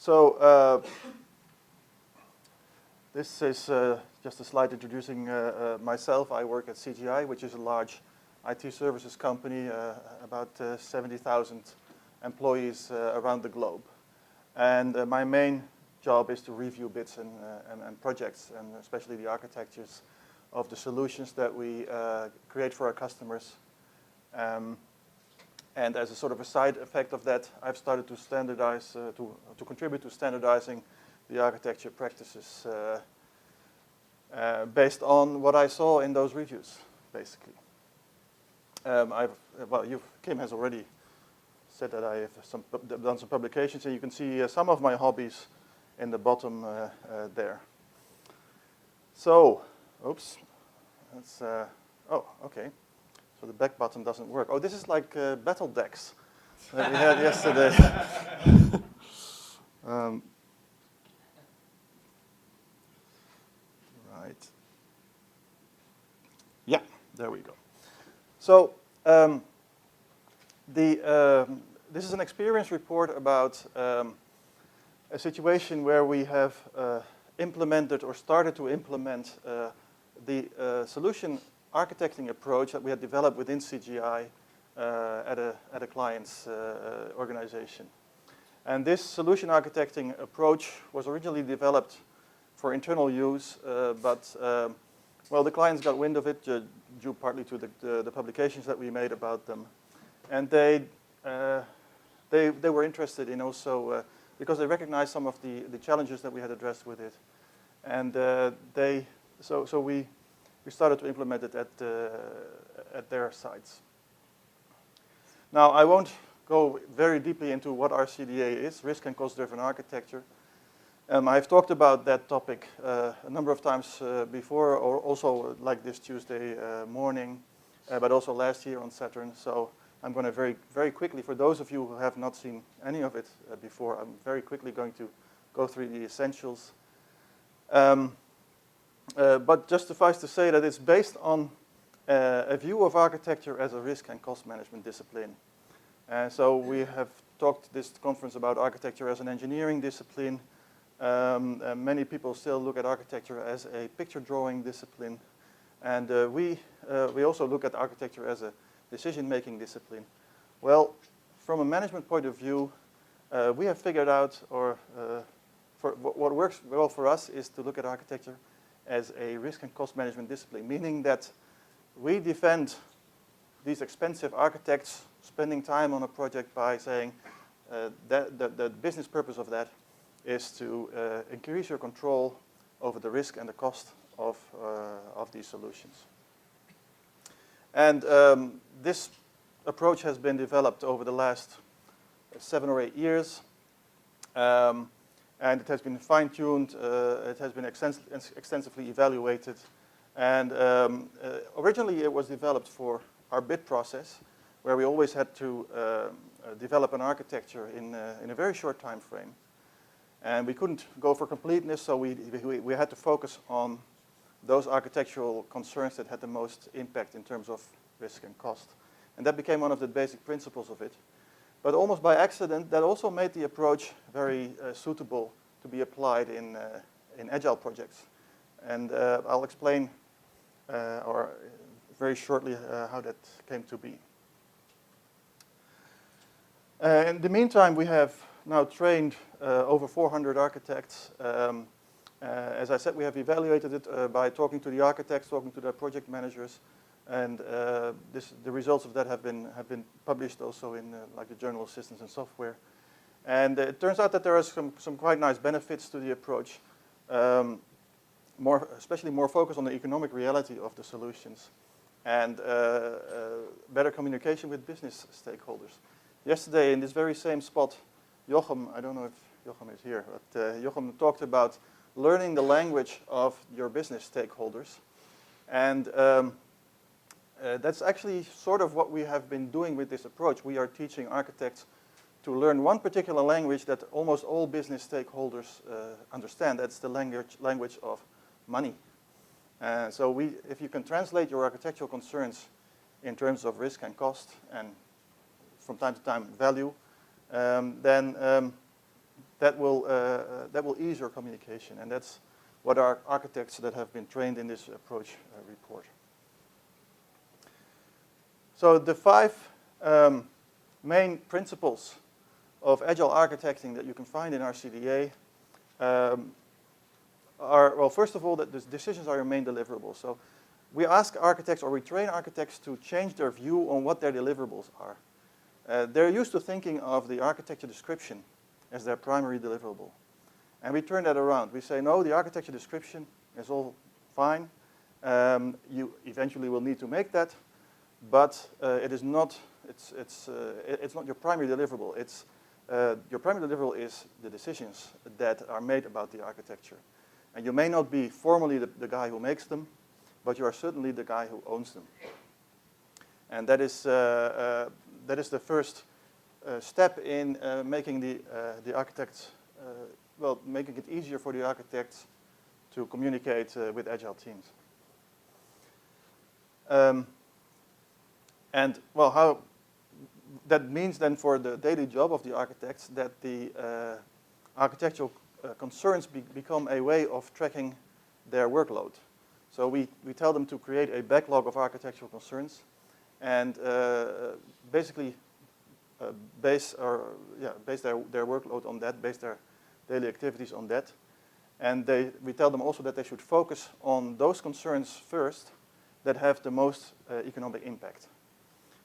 So this is just a slide introducing myself. I work at CGI, which is a large IT services company, about 70,000 employees around the globe. And my main job is to review bits and projects, and especially the architectures of the solutions that we create for our customers. And as a sort of a side effect of that, I've started to standardize, to contribute to standardizing the architecture practices based on what I saw in those reviews, basically. Kim has already said that I have done some publications, and you can see some of my hobbies in the bottom there. So, oops, that's, oh, okay. So the back button doesn't work. Oh, this is like battle decks that we had yesterday. Right. Yeah, there we go. So this is an experience report about a situation where we have implemented or started to implement the solution architecting approach that we had developed within CGI at a client's organization. And this solution architecting approach was originally developed for internal use, but well, the clients got wind of it due partly to the publications that we made about them, and they were interested in also because they recognized some of the challenges that we had addressed with it, and so we started to implement it at their sites. Now, I won't go very deeply into what RCDA is, risk and cost-driven architecture. I've talked about that topic a number of times before, or also like this Tuesday morning, but also last year on SATURN. So I'm going to very quickly, for those of you who have not seen any of it before, I'm very quickly going to go through the essentials. But just suffice to say that it's based on a view of architecture as a risk and cost management discipline. So we have talked this conference about architecture as an engineering discipline. Many people still look at architecture as a picture drawing discipline. And we also look at architecture as a decision-making discipline. Well, from a management point of view, we have figured out, or what works well for us is to look at architecture as a risk and cost management discipline, meaning that we defend these expensive architects spending time on a project by saying that the business purpose of that is to increase your control over the risk and the cost of these solutions. And this approach has been developed over the last 7 or 8 years. And it has been fine-tuned, it has been extensively evaluated. And originally it was developed for our bid process, where we always had to develop an architecture in a very short time frame. And we couldn't go for completeness, so we had to focus on those architectural concerns that had the most impact in terms of risk and cost. And that became one of the basic principles of it. But almost by accident, that also made the approach very suitable to be applied in Agile projects. And I'll explain very shortly how that came to be. In the meantime, we have now trained over 400 architects. As I said, we have evaluated it by talking to the architects, talking to their project managers. And the results of that have been published also in like the Journal of Systems and Software. And it turns out that there are some quite nice benefits to the approach, especially more focus on the economic reality of the solutions, and better communication with business stakeholders. Yesterday, in this very same spot, Jochem, I don't know if Jochem is here, but Jochem talked about learning the language of your business stakeholders. And that's actually sort of what we have been doing with this approach. We are teaching architects to learn one particular language that almost all business stakeholders understand. That's the language of money. So if you can translate your architectural concerns in terms of risk and cost, and from time to time value, then that will ease your communication. And that's what our architects that have been trained in this approach report. So the 5 main principles of agile architecting that you can find in RCDA are, well, first of all, that the decisions are your main deliverables. So we ask architects, or we train architects to change their view on what their deliverables are. They're used to thinking of the architecture description as their primary deliverable. And we turn that around. We say, no, the architecture description is all fine. You eventually will need to make that, but it is not, it's not your primary deliverable. Your primary deliverable is the decisions that are made about the architecture. And you may not be formally the guy who makes them, but you are certainly the guy who owns them. And that is the first step in making the architects, well, making it easier for the architects to communicate with agile teams. And well, how that means then for the daily job of the architects that the architectural concerns become a way of tracking their workload. So we tell them to create a backlog of architectural concerns and basically base their workload on that, base their daily activities on that. And we tell them also that they should focus on those concerns first that have the most economic impact.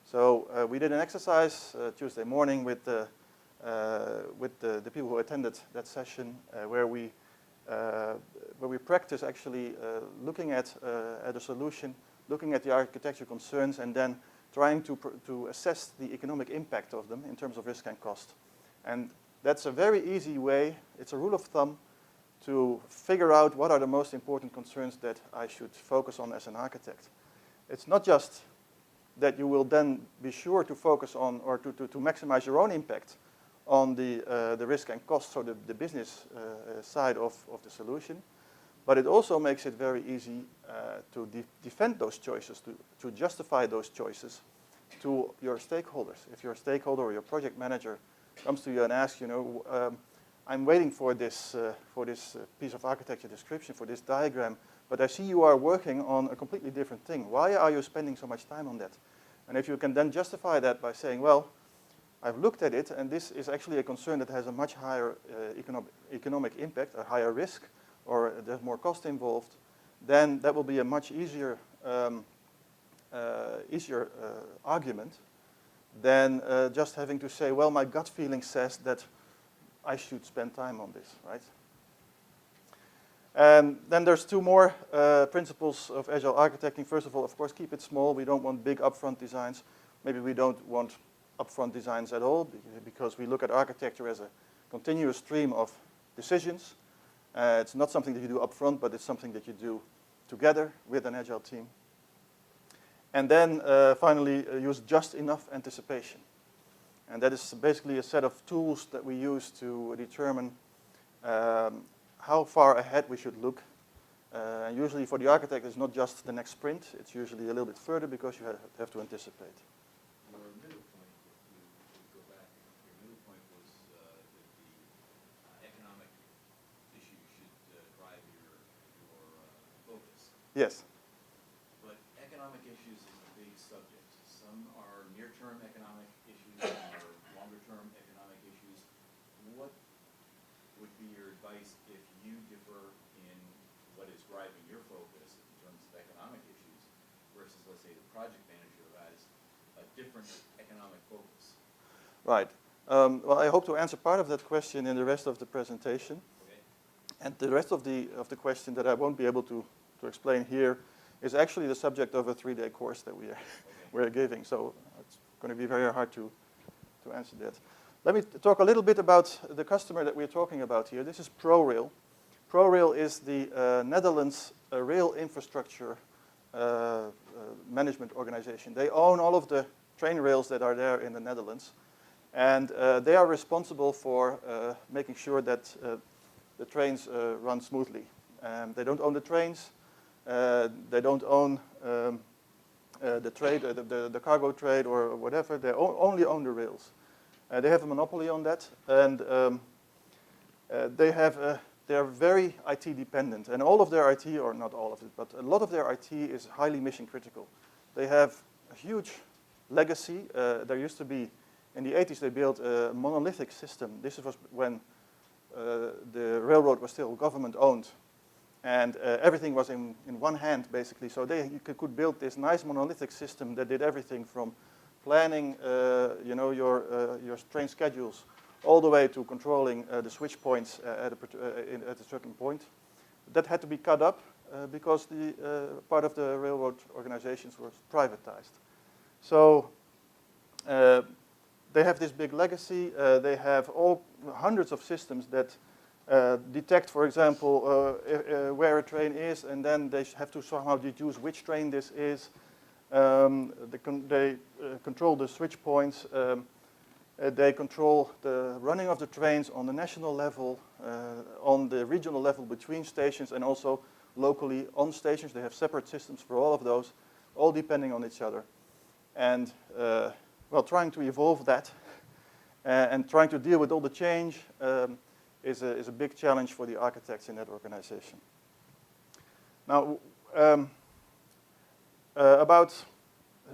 So we did an exercise Tuesday morning with the people who attended that session where we practice actually looking at a solution, looking at the architecture concerns, and then trying to assess the economic impact of them in terms of risk and cost. And that's a very easy way, it's a rule of thumb, to figure out what are the most important concerns that I should focus on as an architect. It's not just that you will then be sure to focus on or to maximize your own impact on the risk and cost, so the business side of the solution, but it also makes it very easy to defend those choices, to justify those choices to your stakeholders. If your stakeholder or your project manager comes to you and asks, you know, I'm waiting for this piece of architecture description, for this diagram, but I see you are working on a completely different thing. Why are you spending so much time on that? And if you can then justify that by saying, well, I've looked at it, and this is actually a concern that has a much higher economic impact, a higher risk, or there's more cost involved, then that will be a much easier argument than just having to say, well, my gut feeling says that I should spend time on this, right? And then there's 2 more principles of agile architecting. First of all, of course, keep it small. We don't want big upfront designs. Maybe we don't want upfront designs at all, because we look at architecture as a continuous stream of decisions. It's not something that you do upfront, but it's something that you do together with an agile team. And then finally, use just enough anticipation. And that is basically a set of tools that we use to determine how far ahead we should look. Usually for the architect, it's not just the next sprint. It's usually a little bit further because you have to anticipate. Your middle point, if you go back, your middle point was that the economic issue should drive your focus. Yes. But economic issues is a big subject. Some are near-term economic issues, some are longer-term economic issues. What would be your advice if you differ in what is driving your focus in terms of economic issues versus, let's say, the project manager who has a different economic focus? Right. Well, I hope to answer part of that question in the rest of the presentation. Okay. And the rest of the question that I won't be able to explain here is actually the subject of a 3-day course that we're giving. So it's going to be very hard to answer that. Let me talk a little bit about the customer that we're talking about here. This is ProRail. ProRail is the Netherlands rail infrastructure management organization. They own all of the train rails that are there in the Netherlands. And they are responsible for making sure that the trains run smoothly. They don't own the trains. They don't own the trade, the cargo trade or whatever. They only own the rails. They have a monopoly on that, and they are very IT dependent, and all of their IT, or not all of it, but a lot of their IT is highly mission critical. They have a huge legacy. There used to be, in the 80s, they built a monolithic system. This was when the railroad was still government owned, and everything was in one hand, basically. So you could build this nice monolithic system that did everything from planning, your train schedules, all the way to controlling the switch points at a certain point. That had to be cut up because the part of the railroad organizations was privatized. So they have this big legacy. They have hundreds of systems that detect, for example, where a train is, and then they have to somehow deduce which train this is. They control the switch points. They control the running of the trains on the national level, on the regional level between stations, and also locally on stations. They have separate systems for all of those, all depending on each other. And well, trying to evolve that and trying to deal with all the change is a big challenge for the architects in that organization. Now, about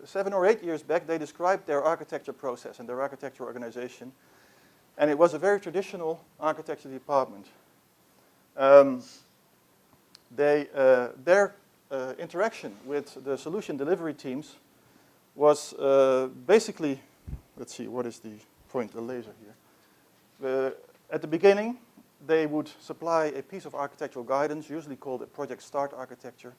7 or 8 years back, they described their architecture process and their architecture organization, and it was a very traditional architecture department. Their interaction with the solution delivery teams was basically, let's see, what is the point, the laser here. At the beginning, they would supply a piece of architectural guidance, usually called a project start architecture,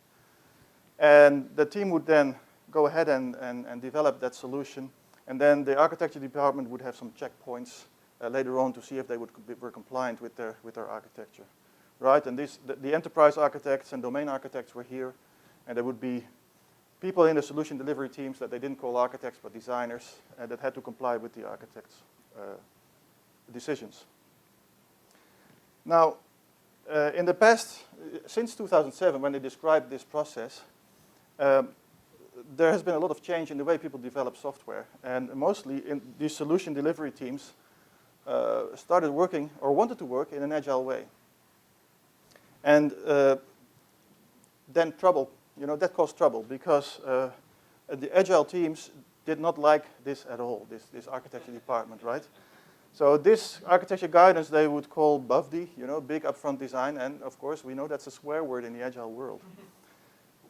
and the team would then go ahead and develop that solution, and then the architecture department would have some checkpoints later on to see if they were compliant with their architecture, right? And the enterprise architects and domain architects were here, and there would be people in the solution delivery teams that they didn't call architects but designers that had to comply with the architects' decisions. Now, in the past, since 2007, when they described this process, there has been a lot of change in the way people develop software, and mostly in these solution delivery teams started working or wanted to work in an agile way. And then trouble, that caused trouble because the agile teams did not like this at all, this architecture department, right? So this architecture guidance they would call BUFD, big upfront design, and of course we know that's a swear word in the agile world.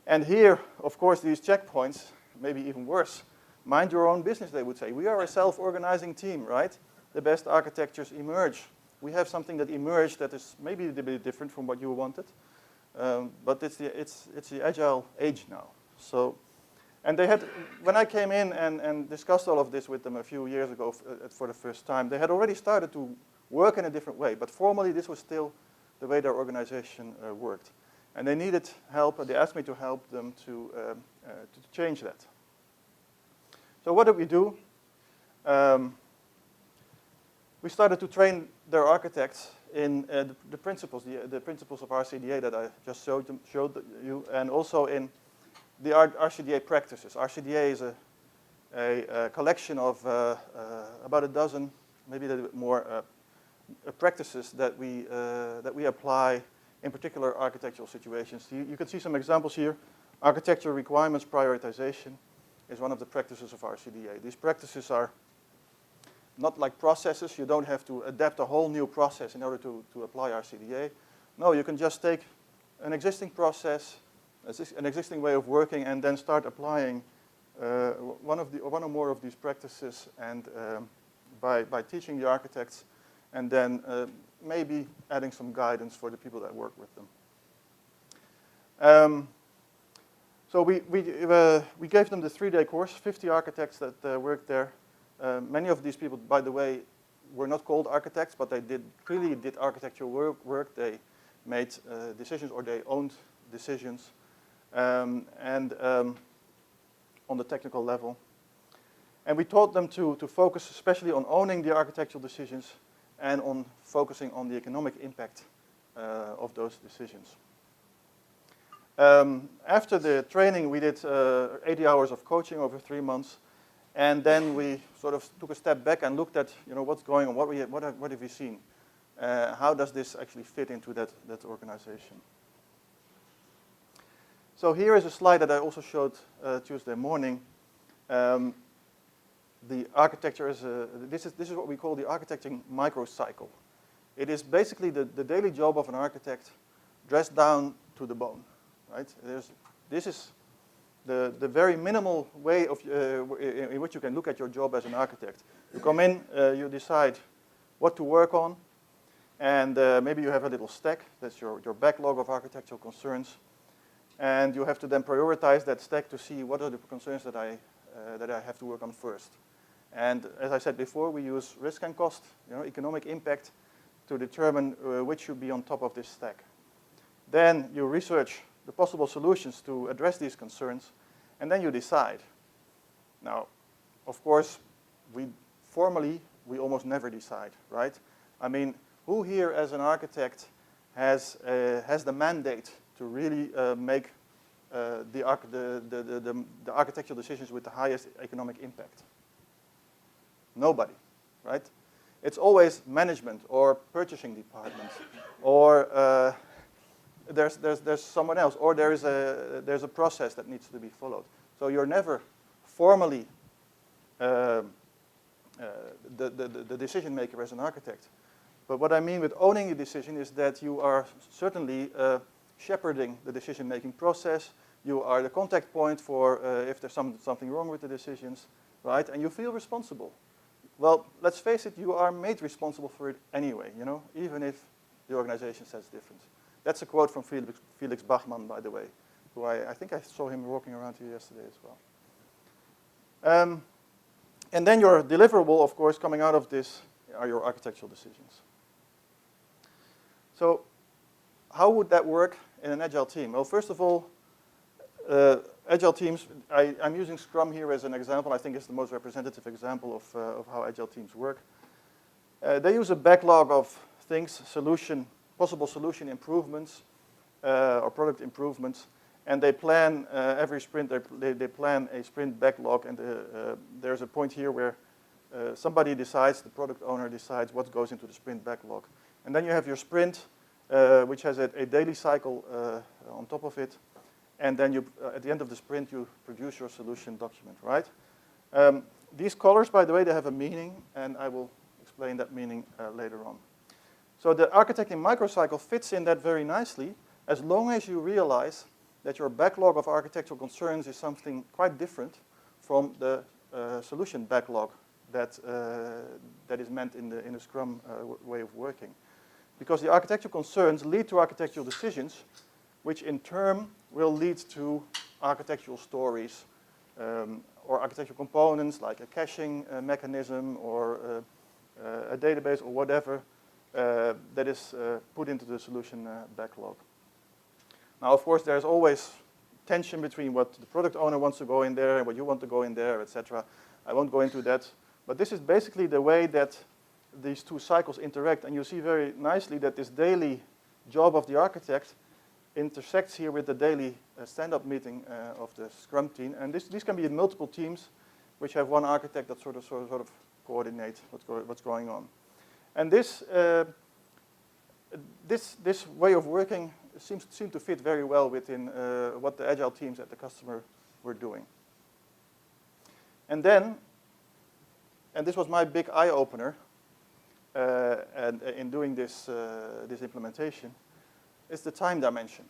And here, of course, these checkpoints, maybe even worse, mind your own business, they would say. We are a self-organizing team, right? The best architectures emerge. We have something that emerged that is maybe a bit different from what you wanted, but it's the agile age now. So, and they had, when I came in and discussed all of this with them a few years ago for the first time, they had already started to work in a different way, but formally this was still the way their organization worked. And they needed help, and they asked me to help them to change that. So what did we do? We started to train their architects in the principles of RCDA that I just showed you, and also in the RCDA practices. RCDA is a collection of about a dozen, maybe a little bit more, practices that we apply in particular architectural situations. You can see some examples here. Architecture requirements prioritization is one of the practices of RCDA. These practices are not like processes. You don't have to adapt a whole new process in order to apply RCDA. No, you can just take an existing process, an existing way of working, and then start applying one or more of these practices, and by teaching the architects, and then maybe adding some guidance for the people that work with them. So we gave them the 3-day course, 50 architects that worked there. Many of these people, by the way, were not called architects, but they really did architectural work. They made decisions, or they owned decisions, and on the technical level. And we taught them to focus especially on owning the architectural decisions and on focusing on the economic impact of those decisions. After the training, we did 80 hours of coaching over 3 months, and then we sort of took a step back and looked at what's going on, what have we seen. how does this actually fit into that organization? So here is a slide that I also showed Tuesday morning. The architecture is this is what we call the architecting microcycle. It is basically the daily job of an architect dressed down to the bone, right? This is the very minimal way of in which you can look at your job as an architect. You come in, you decide what to work on, and maybe you have a little stack. That's your backlog of architectural concerns, and you have to then prioritize that stack to see what are the concerns that I have to work on first. And as I said before, we use risk and cost, economic impact, to determine which should be on top of this stack. Then you research the possible solutions to address these concerns, and then you decide. Now, of course, we almost never decide, right? I mean, who here as an architect has the mandate to really make the architectural decisions with the highest economic impact? Nobody, right? It's always management or purchasing department, or there's someone else, or there's a process that needs to be followed. So you're never formally the decision maker as an architect. But what I mean with owning the decision is that you are certainly shepherding the decision-making process. You are the contact point for if there's something wrong with the decisions, right? And you feel responsible. Well, let's face it, you are made responsible for it anyway, even if the organization says different. That's a quote from Felix Bachmann, by the way, who I think I saw him walking around here yesterday as well. And then your deliverable, of course, coming out of this are your architectural decisions. So how would that work in an Agile team? Well, first of all, Agile teams, I'm using Scrum here as an example. I think it's the most representative example of how Agile teams work. They use a backlog of things, possible solution improvements or product improvements, and they plan every sprint. They plan a sprint backlog, and there's a point here where somebody decides, the product owner decides what goes into the sprint backlog. And then you have your sprint, which has a daily cycle on top of it. And then at the end of the sprint, you produce your solution document, right? These colors, by the way, they have a meaning, and I will explain that meaning later on. So the architecting microcycle fits in that very nicely, as long as you realize that your backlog of architectural concerns is something quite different from the solution backlog that is meant in the Scrum way of working. Because the architectural concerns lead to architectural decisions, which in turn will lead to architectural stories or architectural components like a caching mechanism or a database or whatever that is put into the solution backlog. Now, of course, there's always tension between what the product owner wants to go in there and what you want to go in there, etc. I won't go into that. But this is basically the way that these two cycles interact. And you see very nicely that this daily job of the architect intersects here with the daily stand-up meeting of the Scrum team. And these can be in multiple teams, which have one architect that sort of coordinate what's going on. And this way of working seems to fit very well within what the Agile teams at the customer were doing. And then, and this was my big eye-opener and in doing this implementation, is the time dimension.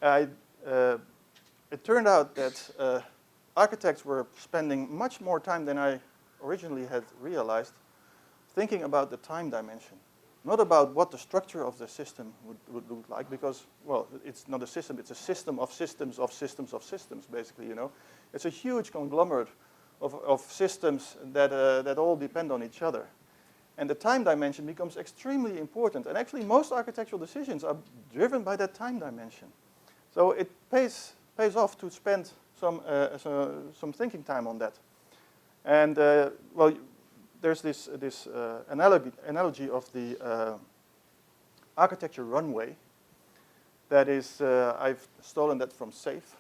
It turned out that architects were spending much more time than I originally had realized thinking about the time dimension. Not about what the structure of the system would look like, because, well, it's not a system, it's a system of systems of systems of systems, basically, It's a huge conglomerate of systems that all depend on each other. And the time dimension becomes extremely important. And actually, most architectural decisions are driven by that time dimension. So it pays off to spend some thinking time on that. And, well, there's this analogy of the architecture runway that is, I've stolen that from SAFe.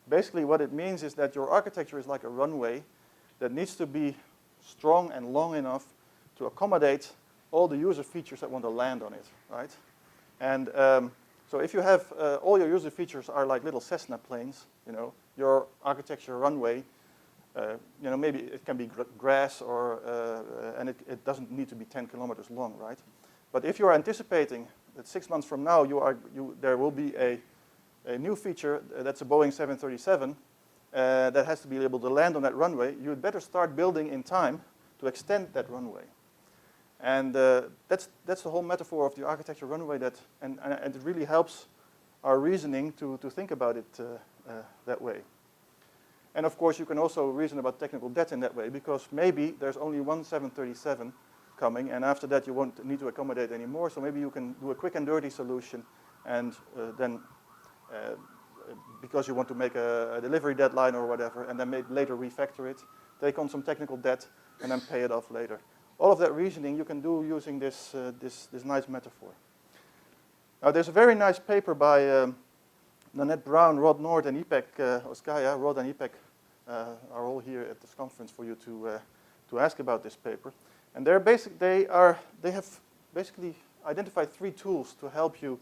Basically what it means is that your architecture is like a runway that needs to be strong and long enough to accommodate all the user features that want to land on it, right? And so if you have all your user features are like little Cessna planes, your architecture runway, maybe it can be grass or and it doesn't need to be 10 kilometers long, right? But if you are anticipating that 6 months from now there will be a new feature that's a Boeing 737 that has to be able to land on that runway, you would better start building in time to extend that runway. And that's the whole metaphor of the architecture runway, and it really helps our reasoning to think about it that way. And of course, you can also reason about technical debt in that way, because maybe there's only one 737 coming, and after that you won't need to accommodate anymore. So maybe you can do a quick and dirty solution, and then because you want to make a delivery deadline or whatever, and then later refactor it, take on some technical debt, and then pay it off later. All of that reasoning you can do using this nice metaphor. Now, there's a very nice paper by Nanette Brown, Rod Nord, and Ipek Oskaya. Rod and Ipek are all here at this conference for you to ask about this paper. And they have basically identified 3 tools to help you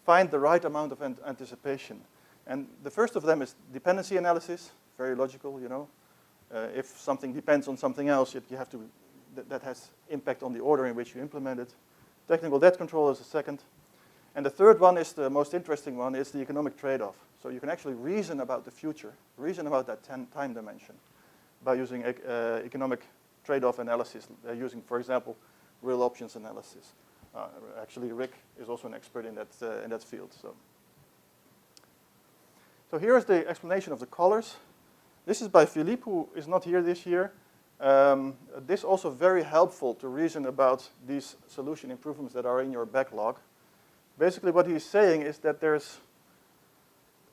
find the right amount of anticipation. And the first of them is dependency analysis, very logical, if something depends on something else, you have to, that has impact on the order in which you implement it. Technical debt control is the second. And the third one is the most interesting one, is the economic trade-off. So you can actually reason about the future, reason about that time dimension by using economic trade-off analysis, using, for example, real options analysis. Actually, Rick is also an expert in that field. So here is the explanation of the colors. This is by Philippe, who is not here this year. This is also very helpful to reason about these solution improvements that are in your backlog. Basically, what he's saying is that there's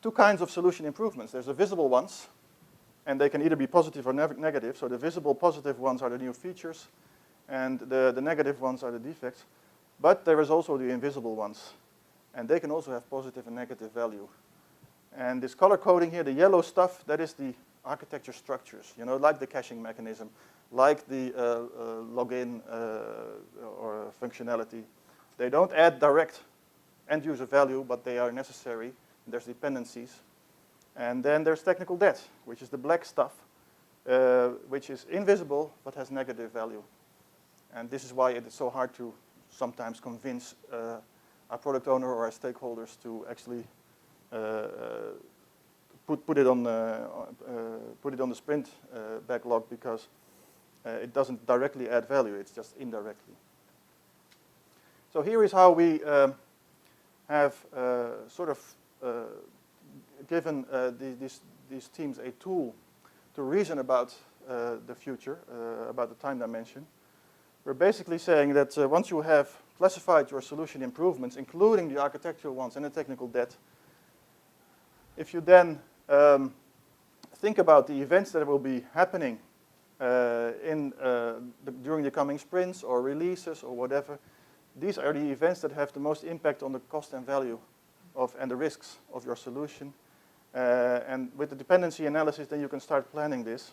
2 kinds of solution improvements. There's the visible ones, and they can either be positive or negative. So the visible positive ones are the new features, and the negative ones are the defects. But there is also the invisible ones, and they can also have positive and negative value. And this color coding here, the yellow stuff, that is the architecture structures, like the caching mechanism, like the login or functionality. They don't add direct end-user value, but they are necessary. There's dependencies. And then there's technical debt, which is the black stuff, which is invisible but has negative value. And this is why it is so hard to sometimes convince a product owner or our stakeholders to actually put it on the sprint backlog, because it doesn't directly add value, it's just indirectly. So here is how we have sort of given these teams a tool to reason about the future, about the time dimension. We're basically saying that once you have classified your solution improvements, including the architectural ones and the technical debt, if you then think about the events that will be happening during the coming sprints or releases or whatever, these are the events that have the most impact on the cost and value and the risks of your solution. And with the dependency analysis, then you can start planning this.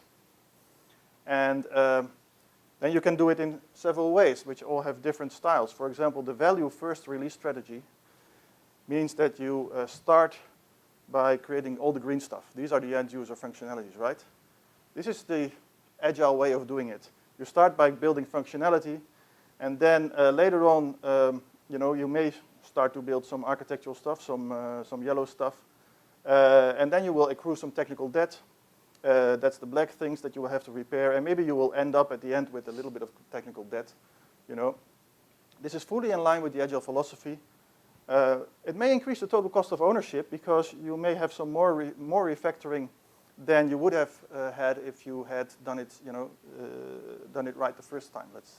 And then you can do it in several ways, which all have different styles. For example, the value first release strategy means that you start by creating all the green stuff. These are the end user functionalities, right? This is the agile way of doing it. You start by building functionality, and then later on, you may start to build some architectural stuff, some yellow stuff, and then you will accrue some technical debt. That's the black things that you will have to repair, and maybe you will end up at the end with a little bit of technical debt. This is fully in line with the Agile philosophy. It may increase the total cost of ownership, because you may have some more refactoring than you would have had if you had done it right the first time. That's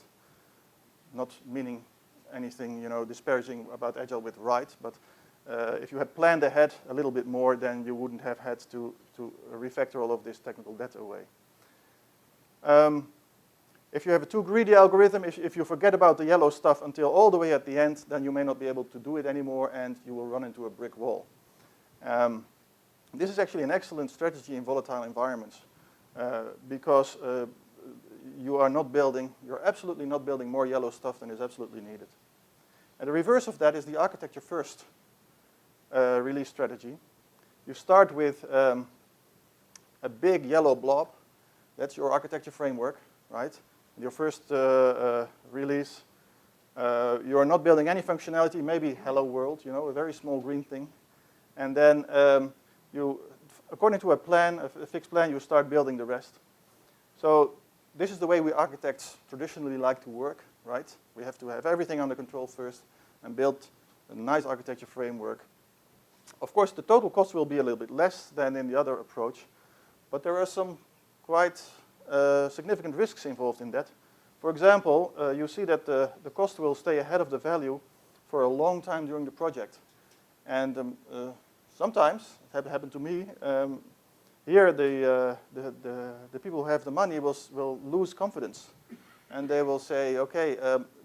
not meaning anything disparaging about Agile with right, but if you had planned ahead a little bit more, then you wouldn't have had to refactor all of this technical debt away. If you have a too greedy algorithm, if you forget about the yellow stuff until all the way at the end, then you may not be able to do it anymore, and you will run into a brick wall. This is actually an excellent strategy in volatile environments, because you're absolutely not building more yellow stuff than is absolutely needed. And the reverse of that is the architecture first release strategy. You start with a big yellow blob. That's your architecture framework, right? Your first release. You're not building any functionality, maybe hello world, a very small green thing. And then according to a fixed plan, you start building the rest. So this is the way we architects traditionally like to work, right? We have to have everything under control first and build a nice architecture framework. Of course, the total cost will be a little bit less than in the other approach, but there are some quite significant risks involved in that. For example, you see that the cost will stay ahead of the value for a long time during the project. And sometimes, it happened to me, here the people who have the money will lose confidence. And they will say, okay,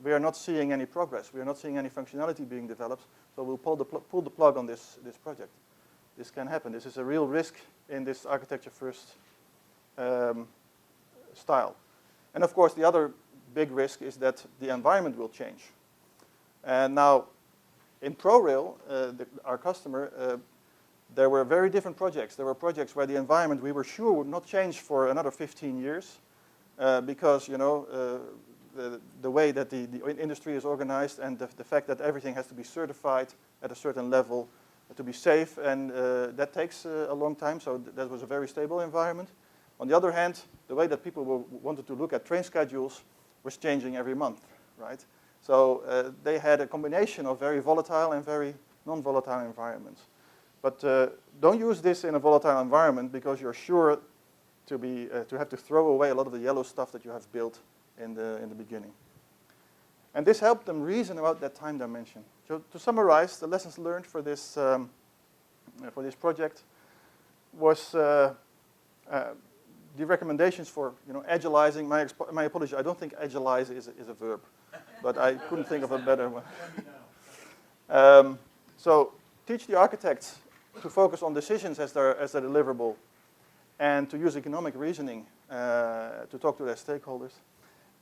we are not seeing any progress. We are not seeing any functionality being developed, so we'll pull the plug on this project. This can happen. This is a real risk in this architecture first style. And of course, the other big risk is that the environment will change. And now, in ProRail, our customer, there were very different projects. There were projects where the environment we were sure would not change for another 15 years because, the way that the industry is organized and the fact that everything has to be certified at a certain level to be safe, and that takes a long time, so that was a very stable environment. On the other hand, the way that people wanted to look at train schedules was changing every month, right? So they had a combination of very volatile and very non-volatile environments. But don't use this in a volatile environment because you're sure to have to throw away a lot of the yellow stuff that you have built in the beginning. And this helped them reason about that time dimension. So to summarize, the lessons learned for this project was the recommendations for agilizing. My apology, I don't think agilize is a verb, but I couldn't think of a better one. So teach the architects to focus on decisions as their deliverable, and to use economic reasoning to talk to their stakeholders.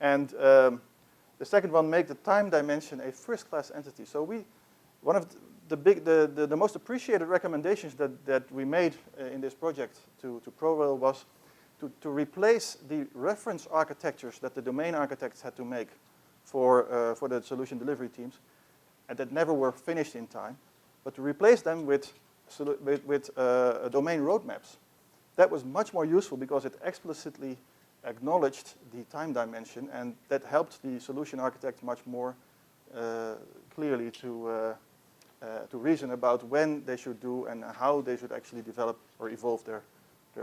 And the second one, make the time dimension a first-class entity. So one of the most appreciated recommendations that we made in this project to ProRail was to replace the reference architectures that the domain architects had to make for the solution delivery teams, and that never were finished in time, but to replace them with domain roadmaps. That was much more useful because it explicitly acknowledged the time dimension, and that helped the solution architect much more clearly to reason about when they should do and how they should actually develop or evolve their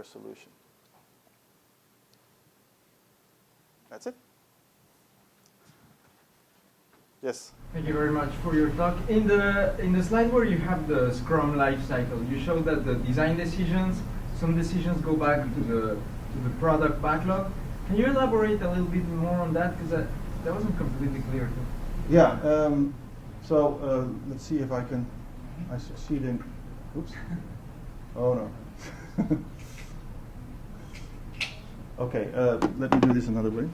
solution. That's it. Yes. Thank you very much for your talk. In the slide where you have the Scrum life cycle, you show that the design decisions, some decisions go back to the product backlog. Can you elaborate a little bit more on that? Because that wasn't completely clear to me. Yeah. So let's see if I can. I succeed in. Oops. Oh no. Okay. Let me do this another way.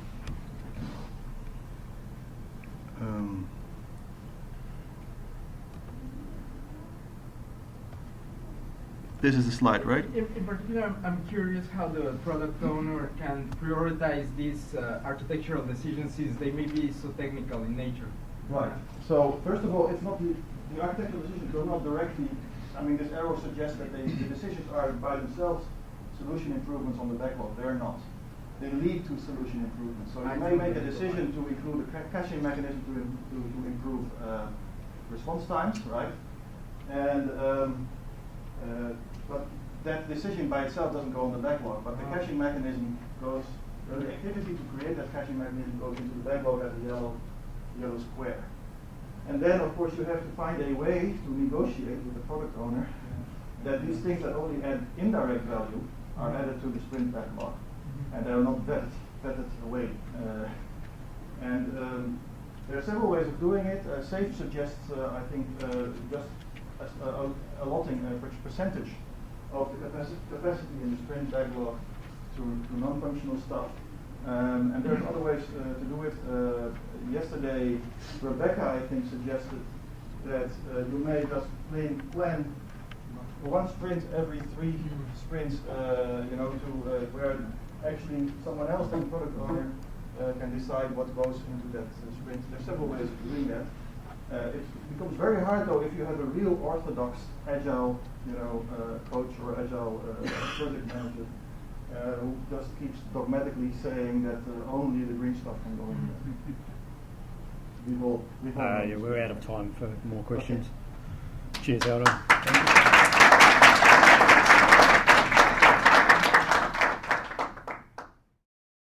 This is the slide, right? In particular, I'm curious how the product owner can prioritize these architectural decisions since they may be so technical in nature. Right. So first of all, it's not the architectural decisions do not directly. I mean, this arrow suggests that the decisions are by themselves solution improvements on the backlog. They're not. They lead to solution improvements. So you may make a decision to include a caching mechanism to improve response times, right? And but that decision by itself doesn't go on the backlog. But the caching mechanism goes. The activity to create that caching mechanism goes into the backlog as a yellow square. And then, of course, you have to find a way to negotiate with the product owner that these things that only add indirect value are added to the sprint backlog. And they are not vetted away. There are several ways of doing it. SAFe suggests, I think, just allotting a percentage of the capacity in the sprint backlog to non-functional stuff. And there's other ways to do it. Yesterday, Rebecca, I think, suggested that you may just plan one sprint every 3 sprints, you know, to where actually someone else than the product owner can decide what goes into that sprint. There's several ways of doing that. It becomes very hard though if you have a real orthodox Agile, you know, coach or Agile project manager who just keeps dogmatically saying that only the green stuff can go in there. Yeah, we're out of time for more questions. Okay. Cheers, Eltjo.